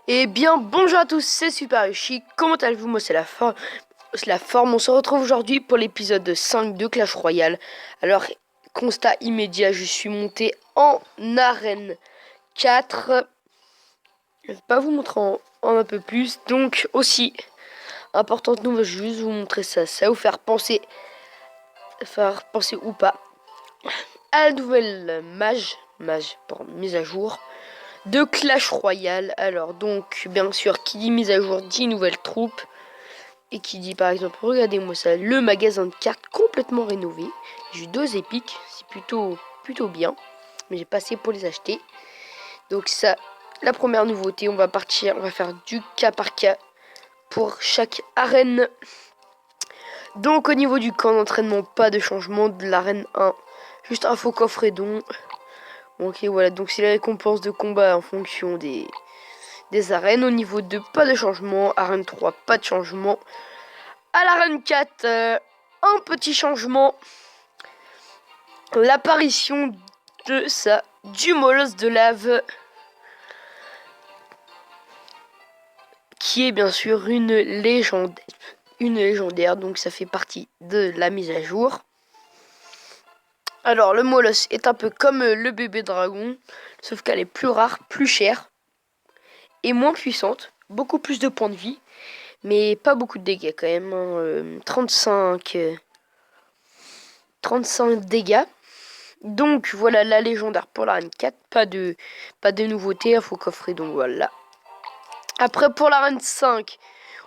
Eh bien, bonjour à tous, c'est Super Yoshi. Comment allez-vous? Moi, c'est la forme. On se retrouve aujourd'hui pour l'épisode 5 de Clash Royale. Alors, constat immédiat, je suis monté en arène 4. Je vais pas vous montrer en un peu plus. Donc, aussi, importante nouvelle, je vais juste vous montrer ça. Ça va vous faire penser ou pas à la nouvelle mage pour mise à jour de Clash Royale. Alors donc, bien sûr, qui dit mise à jour dit nouvelles troupes. Et qui dit par exemple, regardez-moi ça, le magasin de cartes complètement rénové. J'ai eu 2 épiques, c'est plutôt bien. Mais j'ai pas assez pour les acheter. Donc ça, la première nouveauté, on va faire du cas par cas pour chaque arène. Donc au niveau du camp d'entraînement, pas de changement de l'arène 1. Juste un faux coffre et don. Ok, voilà, donc c'est les récompenses de combat en fonction des arènes. Au niveau 2, pas de changement. Arène 3, pas de changement. À l'arène 4, un petit changement. L'apparition du molosse de lave. Qui est bien sûr une légendaire. Donc ça fait partie de la mise à jour. Alors le molosse est un peu comme le bébé dragon. Sauf qu'elle est plus rare, plus chère. Et moins puissante. Beaucoup plus de points de vie. Mais pas beaucoup de dégâts quand même. 35 dégâts. Donc voilà la légendaire pour l'arène 4. Pas de nouveauté. Il faut coffrer. Donc voilà. Après pour l'arène 5.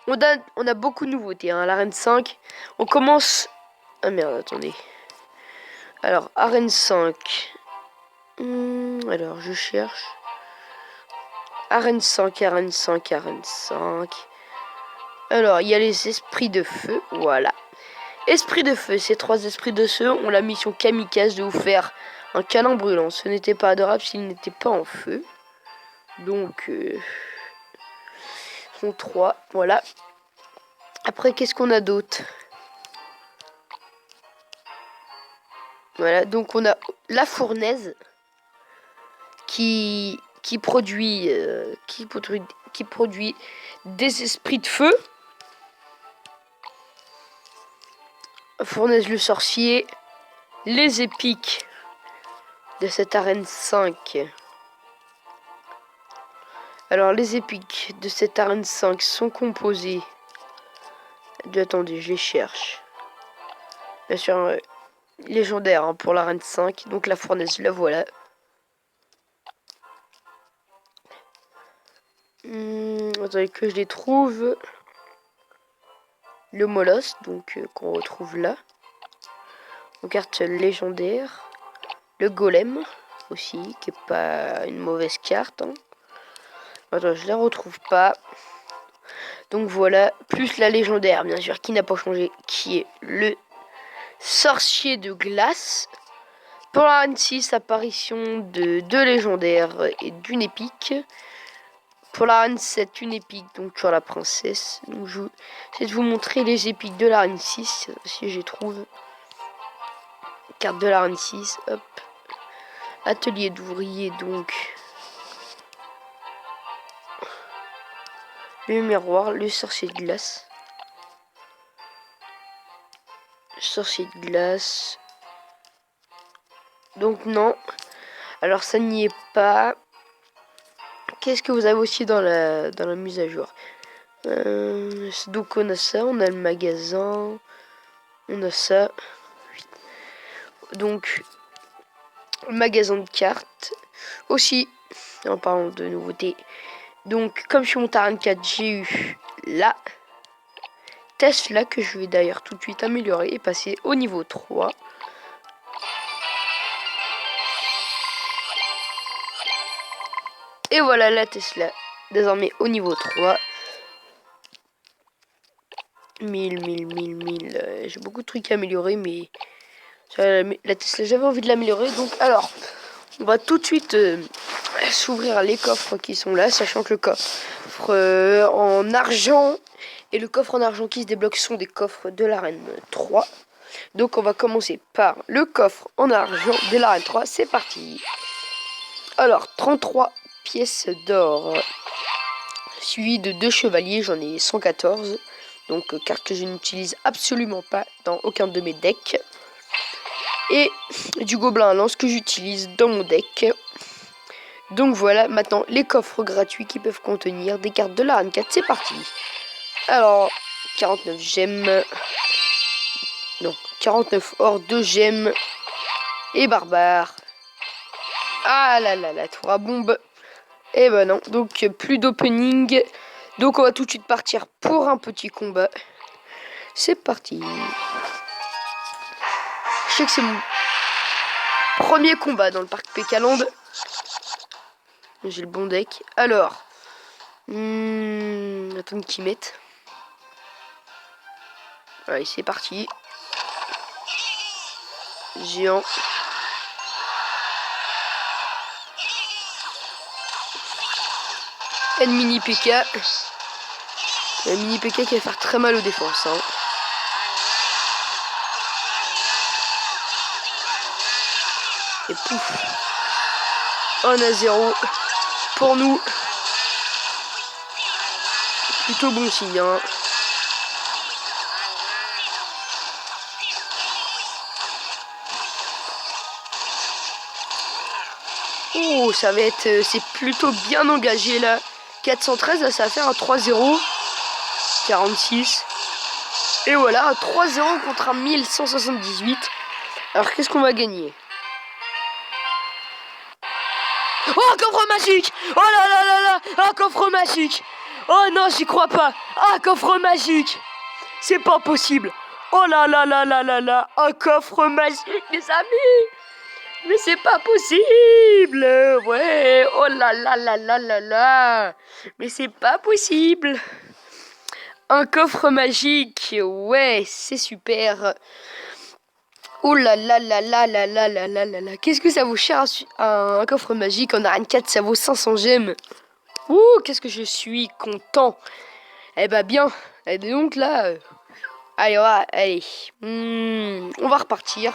On a beaucoup de nouveautés. Hein. L'arène 5. On commence. Ah merde, attendez. Alors, arène 5. Alors, je cherche. Arène 5, arène 5, arène 5. Alors, il y a les esprits de feu. Voilà. Esprit de feu, ces 3 esprits de feu ont la mission kamikaze de vous faire un câlin brûlant. Ce n'était pas adorable s'ils n'étaient pas en feu. Donc, sont 3, voilà. Après, qu'est-ce qu'on a d'autre? Voilà, donc on a la fournaise qui produit des esprits de feu. Fournaise le sorcier, les épiques de cette arène 5. Alors les épiques de cette arène 5 sont composées attendez, je les cherche. Bien sûr, légendaire hein, pour l'arène 5. Donc la fournaise, la voilà. Attendez que je les trouve. Le molosse, donc qu'on retrouve là. En carte légendaire. Le golem aussi, qui est pas une mauvaise carte. Hein. Attends, je la retrouve pas. Donc voilà, plus la légendaire, bien sûr, qui n'a pas changé, qui est le sorcier de glace. Pour l'arène 6, apparition de 2 légendaires et d'une épique. Pour l'arène 7, une épique, donc sur la princesse. Donc je vais essayer de vous montrer les épiques de l'arène 6, si j'y trouve. Carte de l'arène 6, hop. Atelier d'ouvrier, donc. Le miroir, le sorcier de glace. Sorcier de glace. Donc non. Alors ça n'y est pas. Qu'est-ce que vous avez aussi dans la mise à jour? Donc on a ça, on a le magasin. On a ça. Donc le magasin de cartes. Aussi, en parlant de nouveautés. Donc comme je suis monté à 4, j'ai eu la Tesla que je vais d'ailleurs tout de suite améliorer et passer au niveau 3. Et voilà la Tesla, désormais au niveau 3. 1000. J'ai beaucoup de trucs à améliorer, mais la Tesla, j'avais envie de l'améliorer. Donc, alors, on va tout de suite s'ouvrir les coffres qui sont là, sachant que le coffre en argent et le coffre en argent qui se débloque sont des coffres de l'arène 3. Donc, on va commencer par le coffre en argent de l'arène 3. C'est parti. Alors, 33 pièces d'or. suivi de 2 chevaliers, j'en ai 114. Donc carte que je n'utilise absolument pas dans aucun de mes decks. Et du gobelin à lance que j'utilise dans mon deck. Donc voilà, maintenant les coffres gratuits qui peuvent contenir des cartes de la RAN 4, c'est parti. Alors, 49 gemmes. Non, 49 or, 2 gemmes. Et barbare. Ah là là, la tour à bombe. Et ben non, donc plus d'opening. Donc on va tout de suite partir pour un petit combat. C'est parti. Je sais que c'est mon premier combat dans le parc Pécaland. J'ai le bon deck. Alors, attends qu'ils mettent. Allez, c'est parti. Géant. Et mini PK. Un mini PK qui va faire très mal aux défenses. Hein. Et pouf. 1-0 pour nous. Plutôt bon signe. Hein. Oh, ça va être... c'est plutôt bien engagé là. 413, là, ça va faire un 3-0. 46. Et voilà, un 3-0 contre un 1178. Alors, qu'est-ce qu'on va gagner? Oh, un coffre magique! Oh là là là là! Un coffre magique! Oh non, j'y crois pas! Un coffre magique! C'est pas possible! Oh là là là là là là! Un coffre magique, mes amis! Mais c'est pas possible! Ouais! Oh là là là là là là! Mais c'est pas possible! Un coffre magique! Ouais, c'est super! Oh là là là là là là là là là là! Qu'est-ce que ça vaut cher un coffre magique en arène 4, ça vaut 500 gemmes! Ouh, qu'est-ce que je suis content! Eh bah bien! Et donc là... allez, allez! On va repartir!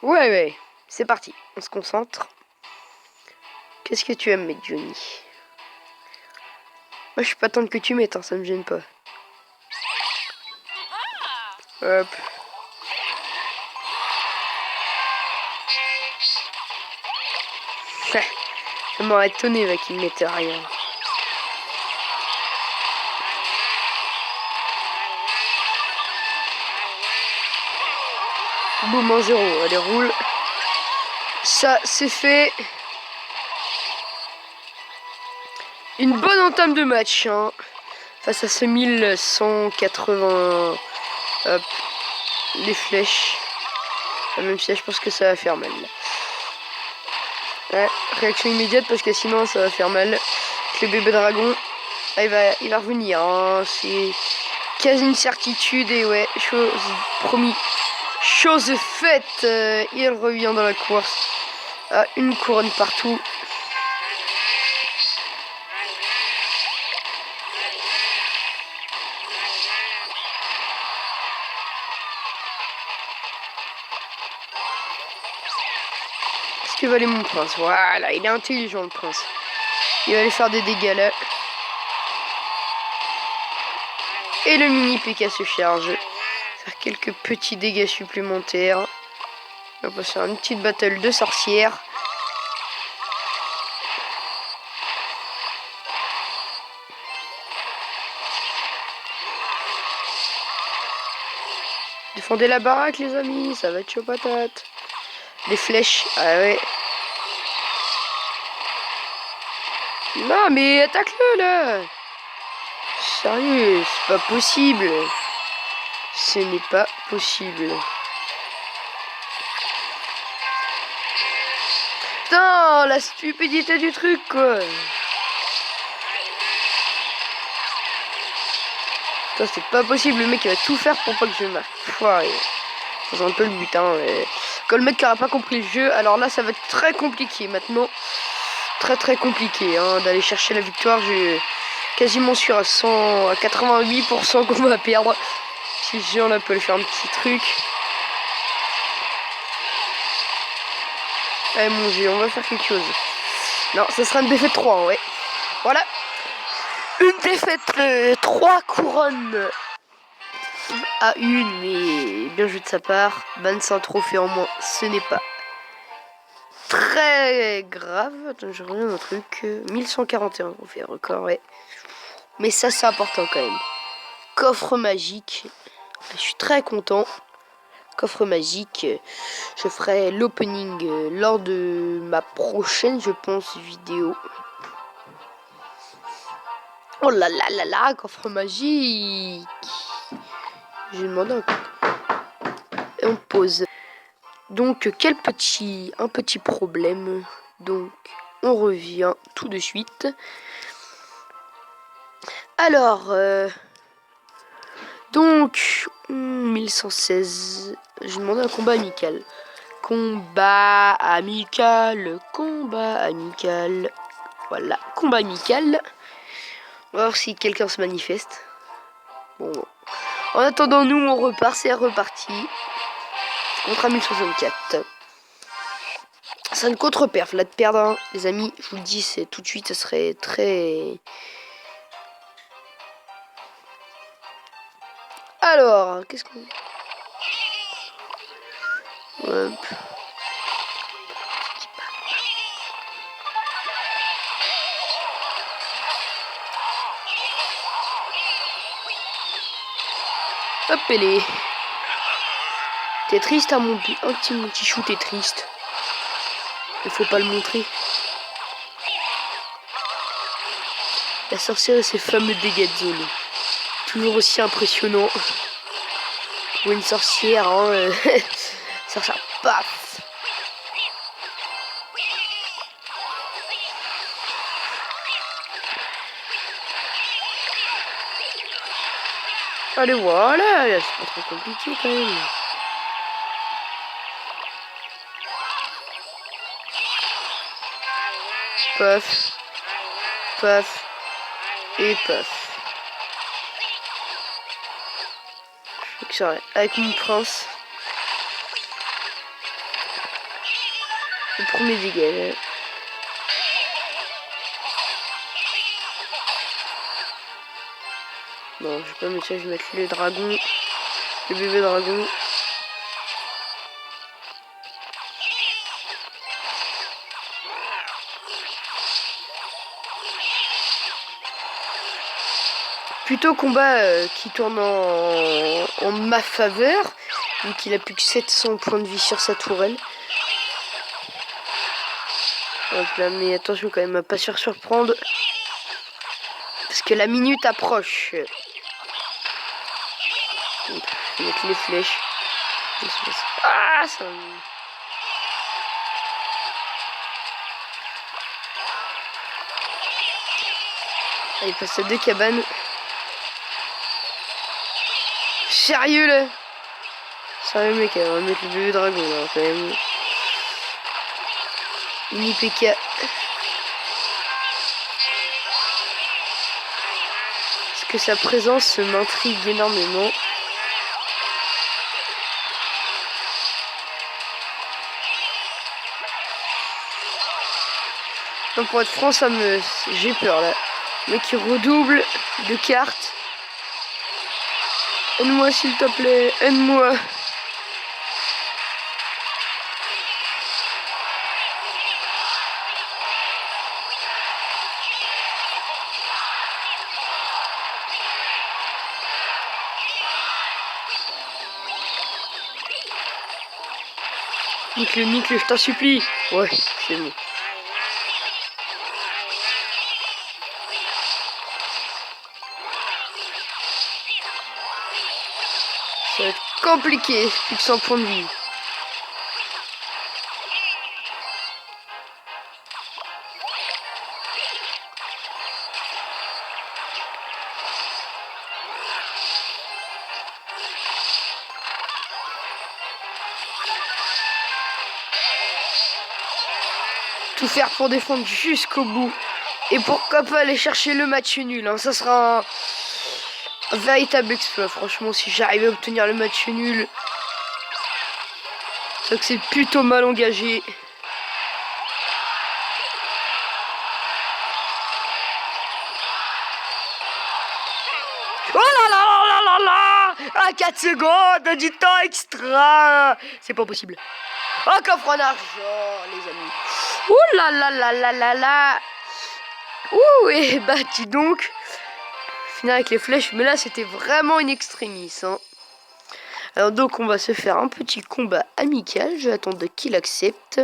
Ouais, c'est parti, on se concentre. Qu'est-ce que tu aimes mettre, Johnny? Moi, je suis pas tant que tu mettes, hein, ça me gêne pas. Hop. Je m'aurais étonné, mec, qu'il ne mettait rien. Boum, en 0, allez, roule. Ça, c'est fait. Une bonne entame de match, hein, face à ce 1180. Hop, les flèches. Même si là, je pense que ça va faire mal. Ouais, réaction immédiate parce que sinon ça va faire mal. Le bébé dragon, ah, il va revenir. Hein, c'est quasi une certitude et ouais, chose promis. Chose faite, il revient dans la course. Ah, une couronne partout. Qu'est-ce que va aller mon prince? Voilà, il est intelligent le prince. Il va aller faire des dégâts là. Et le mini PK se charge. Faire quelques petits dégâts supplémentaires. On va passer à une petite battle de sorcières. Défendez la baraque les amis, ça va être chaud patate. Des flèches, ah ouais. Non mais attaque-le là. Sérieux, c'est pas possible. Ce n'est pas possible. Putain, la stupidité du truc quoi. Putain, c'est pas possible, le mec il va tout faire pour pas que je marque. Ouais. C'est un peu le but, hein. Quand le mec n'aura pas compris le jeu, alors là ça va être très compliqué maintenant. Très compliqué hein, d'aller chercher la victoire. J'ai quasiment sûr à 88% qu'on va perdre. Si ce géant là peut aller faire un petit truc. Allez mon Dieu, on va faire quelque chose. Non, ça sera une défaite 3, ouais. Voilà. Une défaite, 3 couronnes à une, mais bien joué de sa part. 25 trophées en moins, ce n'est pas très grave. Attends, je reviens un truc. 1141 trophées, record, ouais. Mais ça, c'est important quand même. Coffre magique. Je suis très content. Coffre magique. Je ferai l'opening lors de ma prochaine, je pense, vidéo. Oh là là là là, coffre magique. J'ai demandé un coup. Et on pose. Donc, un petit problème. Donc, on revient tout de suite. Alors, donc, 1116. J'ai demandé un combat amical. Combat amical. Voilà, combat amical. On va voir si quelqu'un se manifeste. Bon. En attendant, nous, on repart. C'est reparti. Contre 1064. C'est une contre-perf. Là, de perdre, hein, les amis, je vous le dis, c'est tout de suite, ça serait très... Alors, qu'est-ce qu'on... Hop. Hop, elle est... T'es triste, hein, mon petit chou, t'es triste. Il faut pas le montrer. La sorcière et ses fameux dégâts de zone. Toujours aussi impressionnant. Pour une sorcière, hein. Sorcière, paf. Allez, voilà. C'est pas trop compliqué, quand même. Paf. Paf. Et paf. Je sais que avec mon prince. Le premier dégât. Non, je vais pas mettre ça, je vais mettre le dragon. Le bébé dragon. Plutôt combat qui tourne en ma faveur, vu qu'il a plus que 700 points de vie sur sa tourelle. Hop là, mais attention quand même à pas se faire surprendre, parce que la minute approche. Je vais mettre les flèches. Ah, ça... Allez, il passe à 2 cabanes. Sérieux là? Sérieux mec, on va mettre le bébé dragon là quand même. Mini PK. Parce que sa présence m'intrigue énormément. Non, pour être franc, j'ai peur là. Le mec qui redouble de cartes. Aide-moi s'il te plaît, aide-moi. Nique-le, je t'en supplie. Ouais, c'est bon. Ça va être compliqué, plus que 100 points de vie. Tout faire pour défendre jusqu'au bout. Et pourquoi pas aller chercher le match nul, hein. Ça sera un véritable exploit. Franchement, si j'arrive à obtenir le match nul, c'est que c'est plutôt mal engagé. 4 secondes du temps extra. C'est pas possible. Un coffre en argent, les amis. Ouh là là là là là là. Ouh, et bah dis donc. Finir avec les flèches, mais là c'était vraiment une extrémiste. Hein. Alors donc on va se faire un petit combat amical. Je vais attendre qu'il accepte.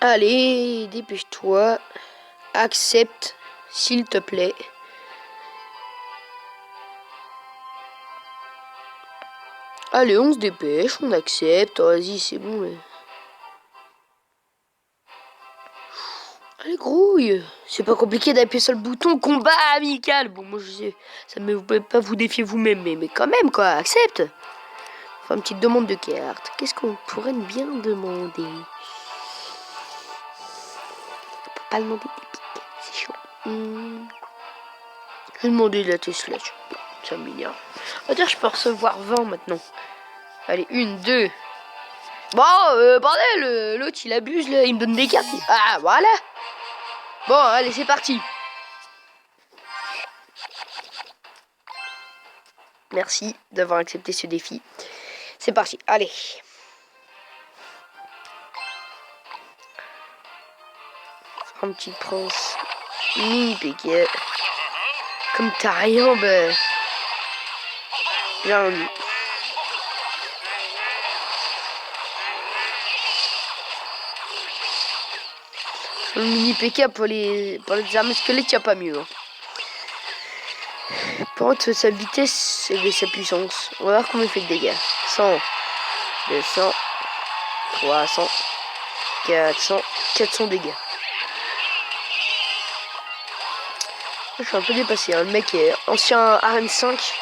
Allez, dépêche-toi. Accepte, s'il te plaît. Allez, on se dépêche, on accepte. Oh, vas-y, c'est bon. Mais... Allez, grouille. C'est pas compliqué d'appuyer sur le bouton combat amical. Bon, moi je sais, ça ne peut pas vous défier vous-même, mais quand même, quoi, accepte. Enfin, une petite demande de carte. Qu'est-ce qu'on pourrait bien demander? On peut pas demander des piques, c'est chaud. Je vais demander de la Tesla. Ça m'énerve. On va dire je peux recevoir 20 maintenant. Allez, 1, 2. Bon, bordel, l'autre il abuse là, il me donne des cartes. Ah, voilà. Bon, allez, c'est parti. Merci d'avoir accepté ce défi. C'est parti, allez. Un petit prince mini PK. Comme t'as rien, bah... Bien vu. Le mini PK pour les armes squelettes, y a pas mieux. Hein. Par contre, sa vitesse et sa puissance. On va voir comment il fait de dégâts. 100, 200, 300, 400, 400 dégâts. Je suis un peu dépassé. Hein. Le mec est ancien Arène 5.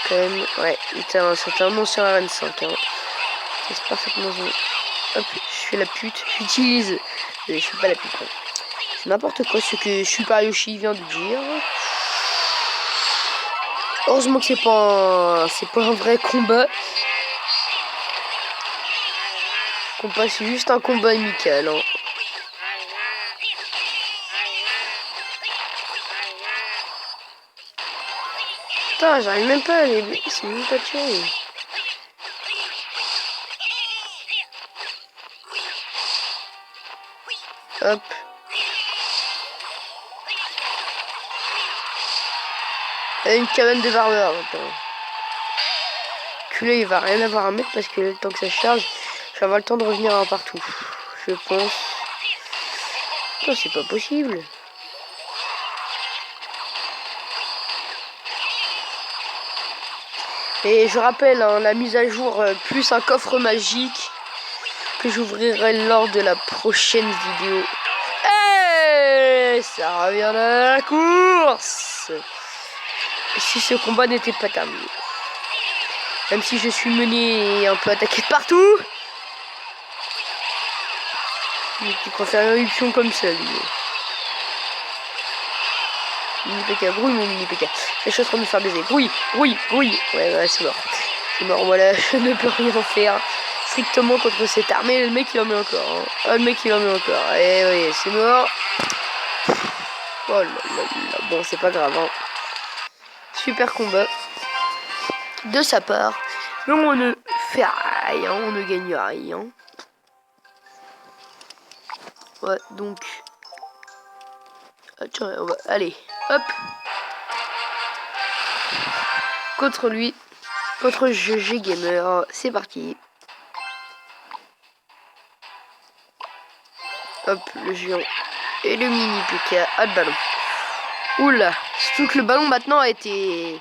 Quand même, ouais, c'était un ancien Arène 5. Hein. C'est parfaitement joué. Hop, je fais la pute. J'utilise. Je fais pas la pute. Hein. C'est n'importe quoi ce que Super Yoshi vient de dire. Heureusement que c'est pas un vrai combat. C'est juste un combat amical. Hein. Putain, j'arrive même pas à les... Ils sont même pas tués. Hop. Il y a une cabane de barbeurs maintenant. Culé, il va rien avoir à mettre parce que le temps que ça charge, je vais avoir le temps de revenir un partout. Je pense. Non, c'est pas possible. Et je rappelle, hein, la mise à jour plus un coffre magique que j'ouvrirai lors de la prochaine vidéo. Et ça revient de la course. Et si ce combat n'était pas terminé. Même si je suis mené et un peu attaqué de partout. Il préfère une éruption comme ça, lui. Mini PK, grouille mon mini PK. Je suis en train de me faire baiser. Grouille, grouille, grouille. Ouais, c'est mort. C'est mort, voilà, je ne peux rien faire strictement contre cette armée. Le mec il en met encore. Hein. Oh, le mec il en met encore. Eh oui, c'est mort. Oh là là là. Bon, c'est pas grave. Hein. Super combat de sa part. Mais on ne fait rien, on ne gagne rien. Ouais, donc. Attends, on va. Allez, hop. Contre lui. Contre GG Gamer. C'est parti. Hop, le géant. Et le mini PK. Ah, le ballon. Oula. Surtout que le ballon maintenant a été. Il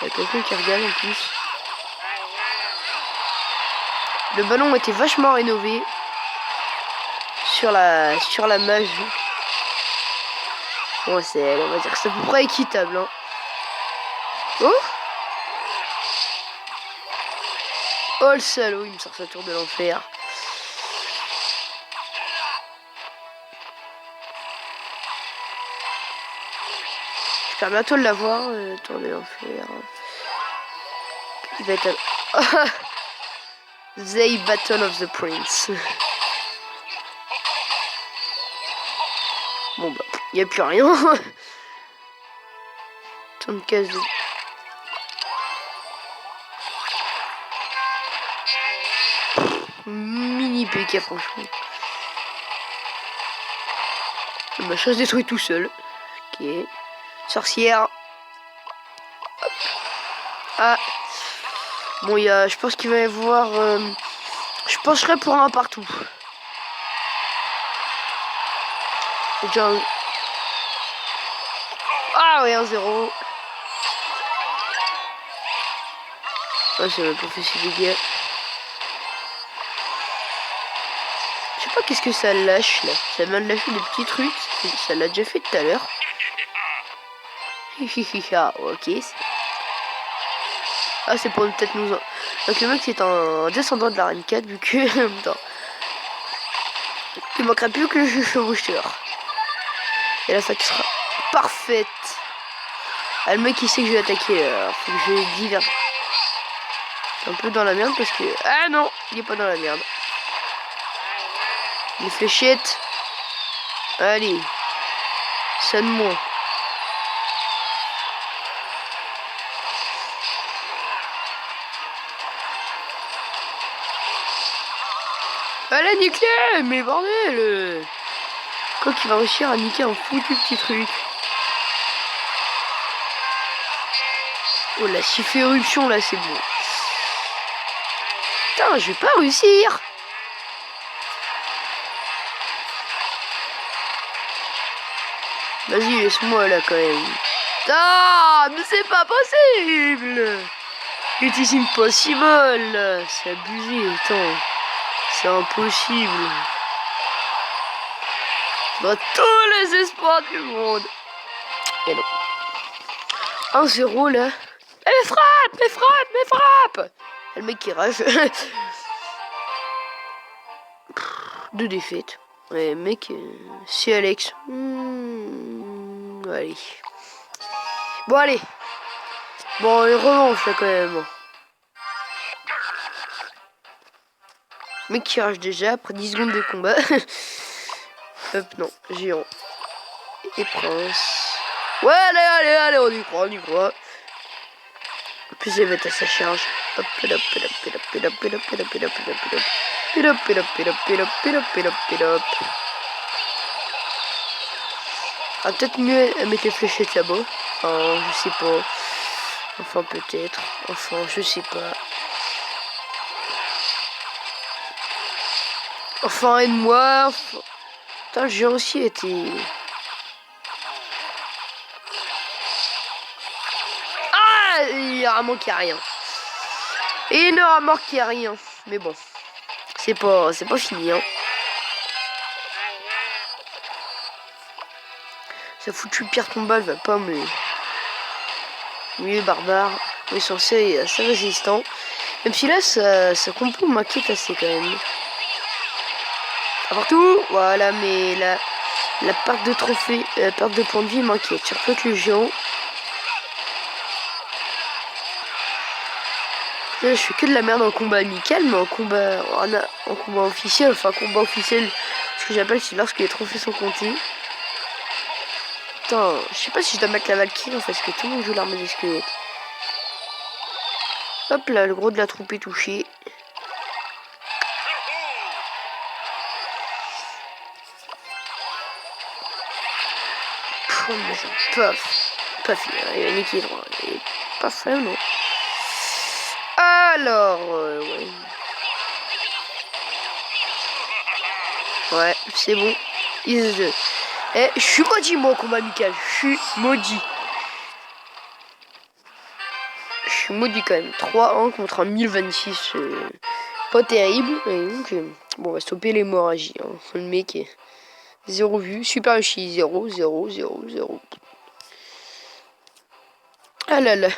y a quelqu'un qui regarde en plus. Le ballon a été vachement rénové. Sur la mage. Bon, on va dire que c'est à peu près équitable. Hein. Oh! Oh le salaud, il me sort sa tour de l'enfer. J'espère bientôt de l'avoir, tour de l'enfer. Il va être... The Battle of the Prince. Bon bah, y a plus rien. Tant de cases. Mini PK franchement. Le machin se détruit tout seul. Ok. Sorcière. Hop. Ah. Bon, je pense qu'il va y avoir... je pencherai pour un partout. Déjà... Ah ouais, 1-0. Ah, ça m'a pas fait si dégâts. Je sais pas qu'est-ce que ça lâche là. Ça vient de lâcher des petits trucs. Ça l'a déjà fait tout à l'heure. Ah, ok. Ah, c'est pour peut-être nous... Donc le mec c'est un descendant de la Reine 4 vu que... il manquerait plus que le chevaucheur. Et la fac sera parfaite. Ah, le mec il sait que je vais attaquer. Alors, faut que je diverge. Un peu dans la merde parce que... Ah non, il est pas dans la merde. Les fléchettes. Allez. Sonne-moi. Allez, nique-les. Mais bordel. Quoi qu'il va réussir à niquer un foutu petit truc. Oh là, s'il fait éruption là, c'est bon. Putain, je vais pas réussir. Vas-y, laisse-moi là quand même. Ah, mais c'est pas possible. It is impossible. C'est abusé, attends. C'est impossible. Dans tous les espoirs du monde. Et non. 1-0 là. Mais frappe, mais frappe, mais frappe. Le mec qui rage. 2 défaites. Ouais, mec, c'est Alex. Allez. Bon, allez. Bon, une revanche là quand même. Mec qui rage déjà après 10 secondes de combat. Hop, non, géant. Et prince. Ouais, allez, on y croit, on y croit. En plus, il va mettre à sa charge. Hop, hop. Ah, peut-être mieux à mettre les fléchettes là-bas. Enfin, je sais pas. Enfin, peut-être. Enfin, je sais pas. Enfin, aide-moi. Putain, le géant aussi été... Ah, il a manqué à rien. Et il n'aura manqué à rien. Mais bon, c'est pas fini, hein. Ça foutu pire combat, va pas me... Milieu barbare. Mais censé est assez résistant. Même si là, ça compo m'inquiète assez quand même. Partout, voilà, mais la perte de trophée, la perte de points de vie m'inquiète. Surtout que le géant. Là, je fais que de la merde en combat amical, mais en combat officiel, enfin combat officiel, ce que j'appelle, c'est lorsque les trophées sont comptés. Putain, je sais pas si je dois mettre la Valkyrie en fait, parce que tout le monde joue l'arme des squelettes. Hop là, le gros de la troupe est touché. Paf, il a niqué droit. Et paf, là, non. Alors, ouais. Ouais, c'est bon. Je suis maudit, moi, au combat amical. Je suis maudit. Je suis maudit quand même. 3-1 contre un 1026. Pas terrible. Et donc, bon, on va stopper l'hémorragie. Hein. Le mec est 0 vue. Super Yoshi, 0. Ah là là.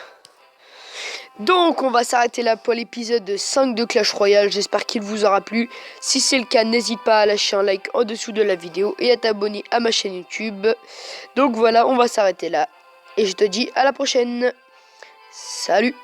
Donc on va s'arrêter là pour l'épisode 5 de Clash Royale. J'espère qu'il vous aura plu. Si c'est le cas, n'hésite pas à lâcher un like en dessous de la vidéo et à t'abonner à ma chaîne YouTube. Donc voilà, on va s'arrêter là. Et je te dis à la prochaine. Salut!